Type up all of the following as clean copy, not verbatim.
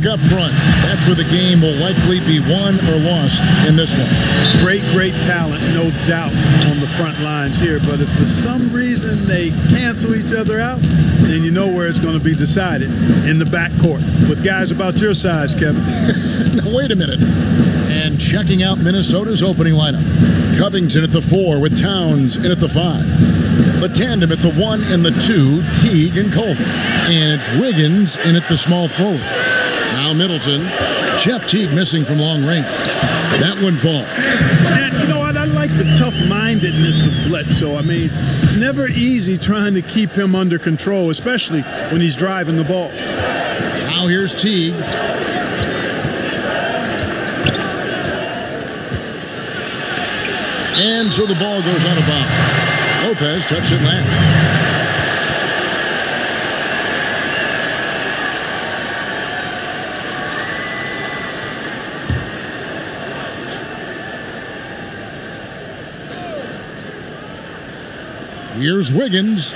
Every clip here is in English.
Teague up front. That's where the game will likely be won or lost in this one. Great talent, no doubt, on the front lines here. But if for some reason they cancel each other out, then you know where it's going to be decided, in the backcourt with guys about your size, Kevin. Now, wait a minute. And checking out Minnesota's opening lineup. Covington at the 4 with Towns in at the 5. The tandem at the 1 and the 2, Teague and Culver. And it's Wiggins in at the small forward. Now Middleton. Jeff Teague missing from long range. That one falls. And you know what? I like the tough-mindedness of Bledsoe. I mean, it's never easy trying to keep him under control, especially when he's driving the ball. Now here's Teague. And so the ball goes out of bounds. Lopez touched it last. Here's Wiggins.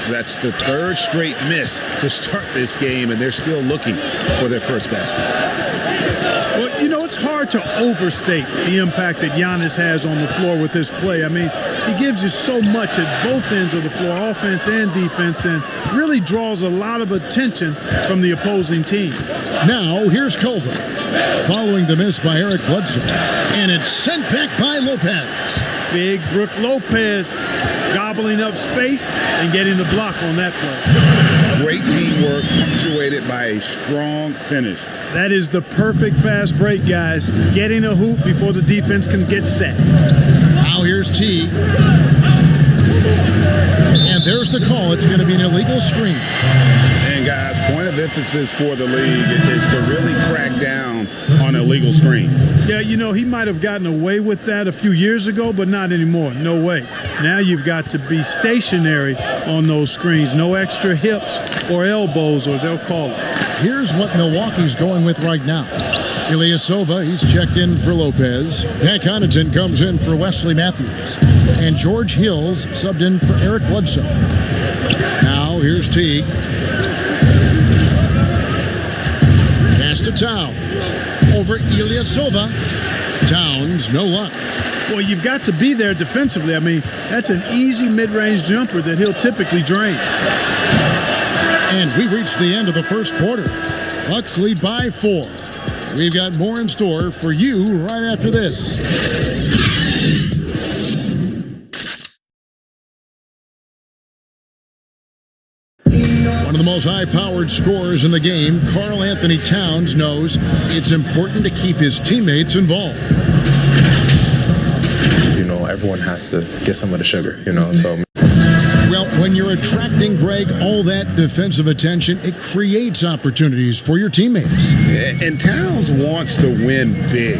That's the third straight miss to start this game, and they're still looking for their first basket. Well, you know, it's hard to overstate the impact that Giannis has on the floor with his play. I mean, he gives you so much at both ends of the floor, offense and defense, and really draws a lot of attention from the opposing team. Now, here's Culver. Following the miss by Eric Bledsoe. And it's sent back by Lopez. Big Brook Lopez gobbling up space and getting the block on that play. Great teamwork, punctuated by a strong finish. That is the perfect fast break, guys. Getting a hoop before the defense can get set. Now here's Teague. And there's the call. It's going to be an illegal screen. And guys, point of emphasis for the league is to really crack down on illegal screens. Yeah, you know, he might have gotten away with that a few years ago, but not anymore. No way. Now you've got to be stationary on those screens. No extra hips or elbows, or they'll call it. Here's what Milwaukee's going with right now. Ilyasova, he's checked in for Lopez. Pat Connaughton comes in for Wesley Matthews. And George Hill's subbed in for Eric Bledsoe. Now here's Teague. Pass to Towns. Over Ilyasova. Towns, no luck. Well, you've got to be there defensively. I mean, that's an easy mid-range jumper that he'll typically drain. And we reached the end of the first quarter. Bucks lead by 4. We've got more in store for you right after this. One of the most high-powered scorers in the game, Karl Anthony Towns, knows it's important to keep his teammates involved. You know, everyone has to get some of the sugar, you know, so. Well, when you're attracting, Greg, all that defensive attention, it creates opportunities for your teammates. And Towns wants to win big.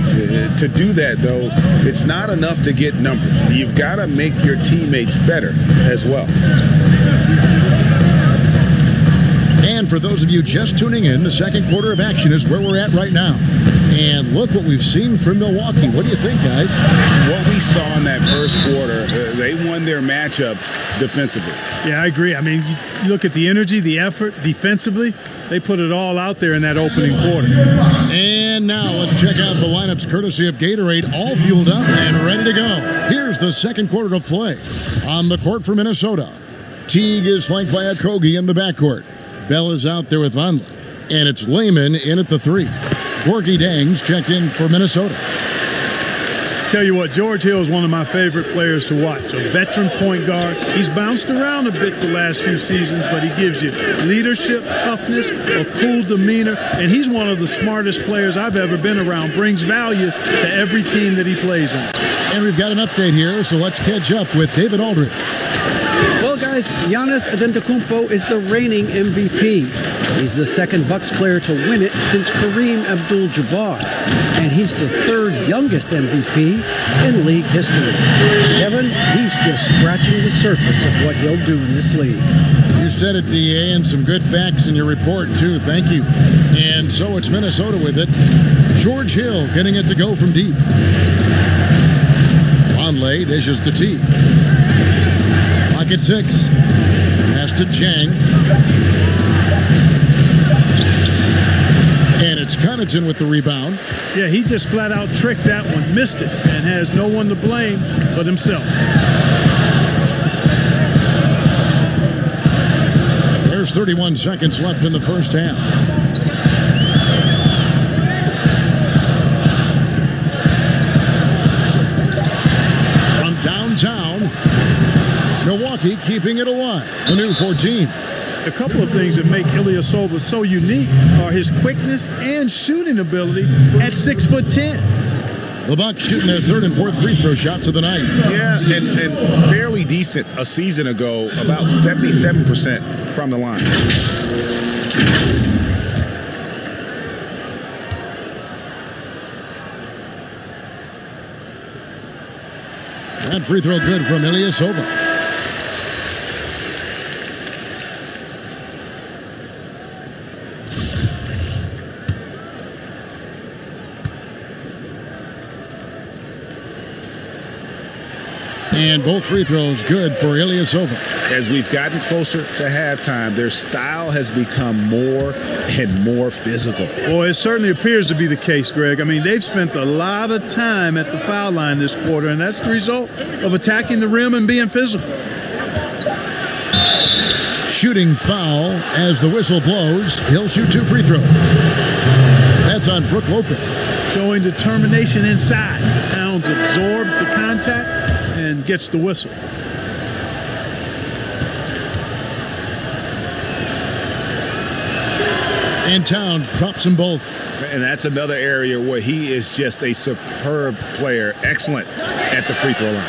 To do that, though, it's not enough to get numbers. You've got to make your teammates better as well. And for those of you just tuning in, the second quarter of action is where we're at right now. And look what we've seen from Milwaukee. What do you think, guys? What we saw in that first quarter, they won their matchups defensively. Yeah, I agree. I mean, you look at the energy, the effort defensively, they put it all out there in that opening quarter. And now let's check out the lineups courtesy of Gatorade, all fueled up and ready to go. Here's the second quarter of play. On the court for Minnesota, Teague is flanked by Okogie in the backcourt. Bell is out there with Vonleh. And it's Lehman in at the 3. Gorgie Dangs checked in for Minnesota. Tell you what, George Hill is one of my favorite players to watch. A veteran point guard. He's bounced around a bit the last few seasons, but he gives you leadership, toughness, a cool demeanor, and he's one of the smartest players I've ever been around. Brings value to every team that he plays on. And we've got an update here, so let's catch up with David Aldridge. Well, guys, Giannis Antetokounmpo is the reigning MVP. He's the second Bucks player to win it since Kareem Abdul-Jabbar. And he's the third youngest MVP in league history. Kevin, he's just scratching the surface of what he'll do in this league. You said it, DA, and some good facts in your report, too. Thank you. And so it's Minnesota with it. George Hill getting it to go from deep. Vonleh dishes to T. Clock at 6. Pass to Jang. And It's Connaughton with the rebound. Yeah, he just flat out tricked that one, missed it, and has no one to blame but himself. There's 31 seconds left in the first half. From downtown, Milwaukee keeping it alive. The new 14. A couple of things that make Ilyasova so unique are his quickness and shooting ability at 6'10". The Bucks shooting their third and fourth free throw shots of the night. Yeah, and fairly decent a season ago, about 77% from the line. That free throw good from Ilyasova. And both free throws good for Ilyasova. As we've gotten closer to halftime, their style has become more and more physical. Well, it certainly appears to be the case, Greg. I mean, they've spent a lot of time at the foul line this quarter, and that's the result of attacking the rim and being physical. Shooting foul as the whistle blows. He'll shoot two free throws. That's on Brook Lopez. Showing determination inside. Towns absorbs the contact and gets the whistle. And Towns drops them both. And that's another area where he is just a superb player. Excellent at the free throw line.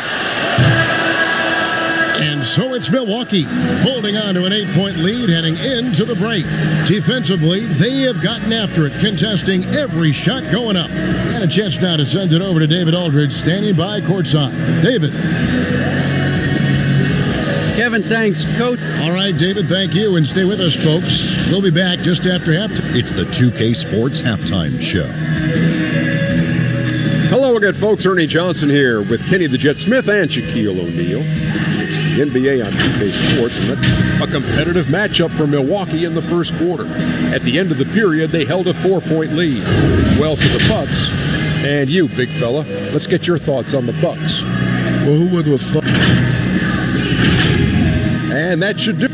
And so it's Milwaukee holding on to an 8-point lead heading into the break. Defensively, they have gotten after it, contesting every shot going up. And a chance now to send it over to David Aldridge, standing by courtside. David. Kevin, thanks, Coach. All right, David, thank you. And stay with us, folks. We'll be back just after halftime. It's the 2K Sports Halftime Show. Hello again, folks. Ernie Johnson here with Kenny the Jet Smith and Shaquille O'Neal. The NBA on 2K Sports, and that's a competitive matchup for Milwaukee in the first quarter. At the end of the period, they held a 4-point lead. Well, to the Bucks, and you, big fella, let's get your thoughts on the Bucks. Well, who would have thought? And that should do.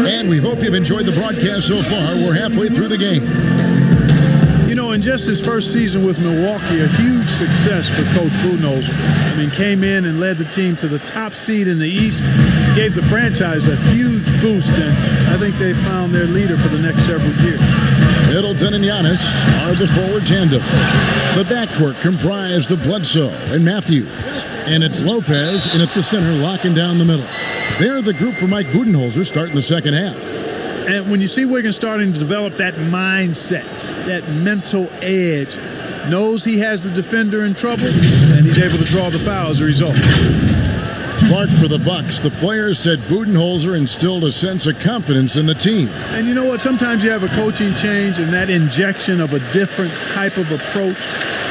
And we hope you've enjoyed the broadcast so far. We're halfway through the game. You know, in just his first season with Milwaukee, a huge success for Coach Budenholzer. I mean, came in and led the team to the top seed in the East, gave the franchise a huge boost, and I think they found their leader for the next several years. Middleton and Giannis are the forward tandem. The backcourt comprised of Bledsoe and Matthews. And it's Lopez in at the center, locking down the middle. They're the group for Mike Budenholzer starting the second half. And when you see Wiggins starting to develop that mindset, that mental edge, knows he has the defender in trouble, and he's able to draw the foul as a result. Clark for the Bucks. The players said Budenholzer instilled a sense of confidence in the team. And you know what? Sometimes you have a coaching change, and that injection of a different type of approach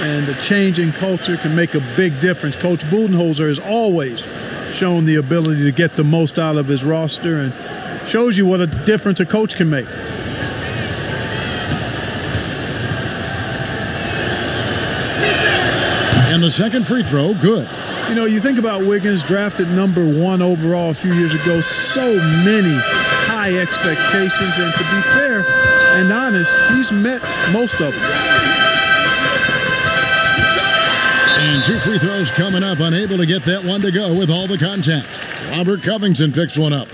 and a change in culture can make a big difference. Coach Budenholzer has always shown the ability to get the most out of his roster and shows you what a difference a coach can make. And the second free throw, good. You know, you think about Wiggins, drafted number 1 overall a few years ago, so many high expectations, and to be fair and honest, he's met most of them. And two free throws coming up, unable to get that one to go with all the contact. Robert Covington picks one up.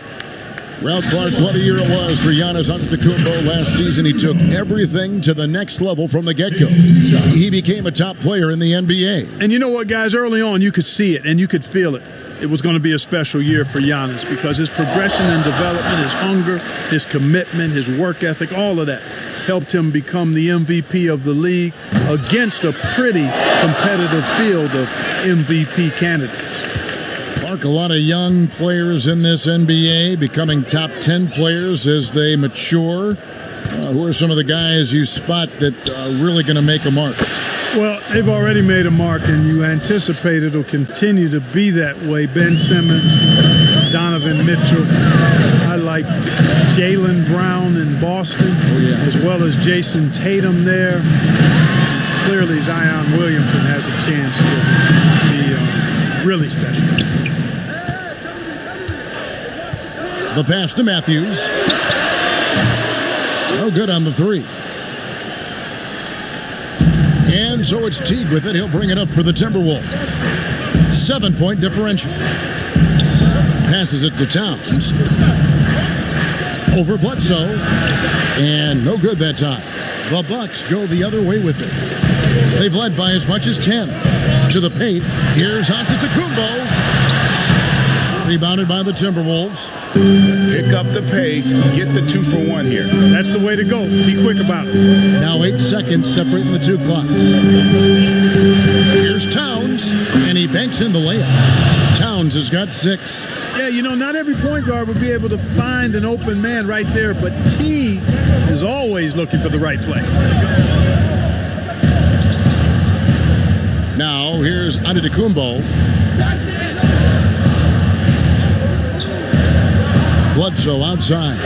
Ralph Clark, what a year it was for Giannis Antetokounmpo last season. He took everything to the next level from the get-go. He became a top player in the NBA. And you know what, guys? Early on, you could see it and you could feel it. It was going to be a special year for Giannis because his progression and development, his hunger, his commitment, his work ethic, all of that helped him become the MVP of the league against a pretty competitive field of MVP candidates. Clark, a lot of young players in this NBA becoming top 10 players as they mature. Who are some of the guys you spot that are really going to make a mark? Well, they've already made a mark, and you anticipate it'll continue to be that way. Ben Simmons, Donovan Mitchell. I like Jaylen Brown in Boston, as well as Jason Tatum there. Clearly, Zion Williamson has a chance to be really special. The pass to Matthews. No good on the three. And so it's Teague with it. He'll bring it up for the Timberwolves. 7-point differential. Passes it to Towns. Over Bledsoe. And no good that time. The Bucks go the other way with it. They've led by as much as 10. To the paint. Here's antetokounmpo. Rebounded by the Timberwolves. Pick up the pace, get the 2-for-1 here. That's the way to go. Be quick about it. Now 8 seconds separating the two clocks. Here's Towns, and he banks in the layup. Towns has got 6. Yeah, you know, not every point guard would be able to find an open man right there, but T is always looking for the right play. Now here's Antetokounmpo. Bledsoe outside.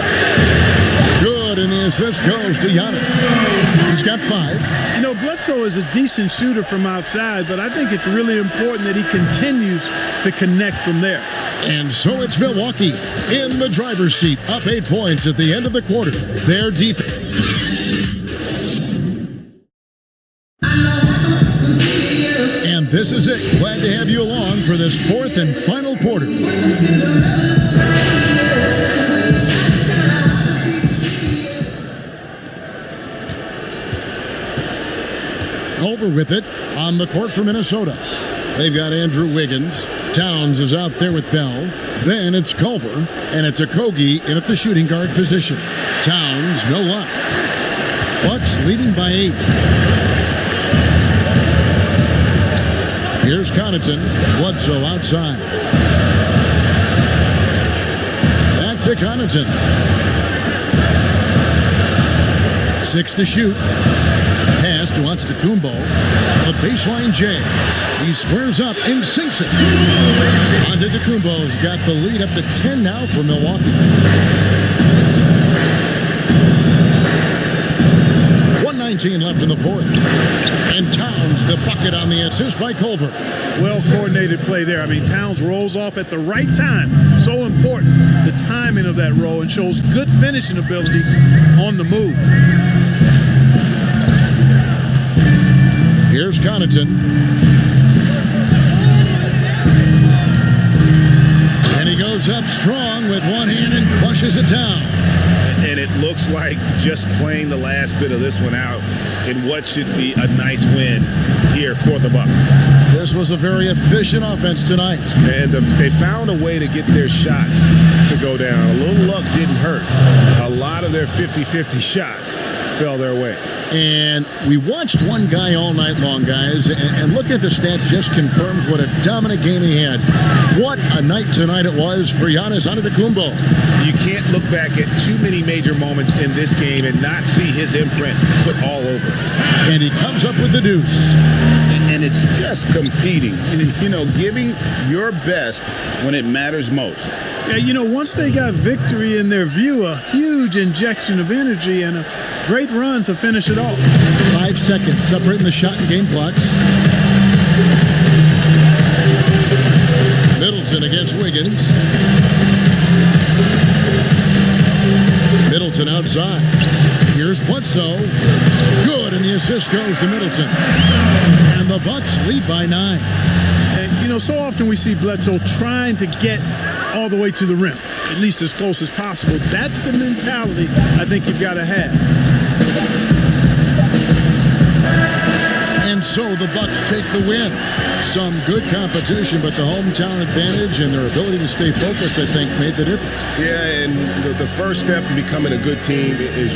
Good, and the assist goes to Giannis. He's got 5. You know, Bledsoe is a decent shooter from outside, but I think it's really important that he continues to connect from there. And so it's Milwaukee in the driver's seat, up 8 points at the end of the quarter. Their defense. And this is it. Glad to have you along for this 4th and final quarter. Over with it on the court for Minnesota. They've got Andrew Wiggins. Towns is out there with Bell. Then it's Culver, and it's Okogie in at the shooting guard position. Towns, no luck. Bucks leading by 8. Here's Connaughton. Bledsoe outside. Back to Connaughton. 6 to shoot. Pass to Antetokounmpo. The baseline J. He squares up and sinks it. Antetokounmpo's got the lead up to 10 now for Milwaukee. 1:19 left in the 4th. And Towns the bucket on the assist by Culver. Well-coordinated play there. I mean, Towns rolls off at the right time. So important, the timing of that roll, and shows good finishing ability on the move. Here's Connaughton. And he goes up strong with one hand and flushes it down. And it looks like just playing the last bit of this one out in what should be a nice win here for the Bucks. This was a very efficient offense tonight. And they found a way to get their shots to go down. A little luck didn't hurt. A lot of their 50-50 shots fell their way. And we watched one guy all night long, guys, and look at the stats, just confirms what a dominant game he had. What a night tonight it was for Giannis Antetokounmpo. You can't look back at too many major moments in this game and not see his imprint put all over it. And he comes up with the deuce. And it's just competing, you know, giving your best when it matters most. Yeah, you know, once they got victory in their view, a huge injection of energy and a great run to finish it off. 5 seconds separating the shot and game clocks. Middleton against Wiggins. Middleton outside. Here's Bledsoe. Good, and the assist goes to Middleton. And the Bucks lead by 9. And, you know, so often we see Bledsoe trying to get all the way to the rim, at least as close as possible. That's the mentality I think you've got to have. And so the Bucks take the win. Some good competition, but the hometown advantage and their ability to stay focused, I think, made the difference. Yeah, and the first step in becoming a good team is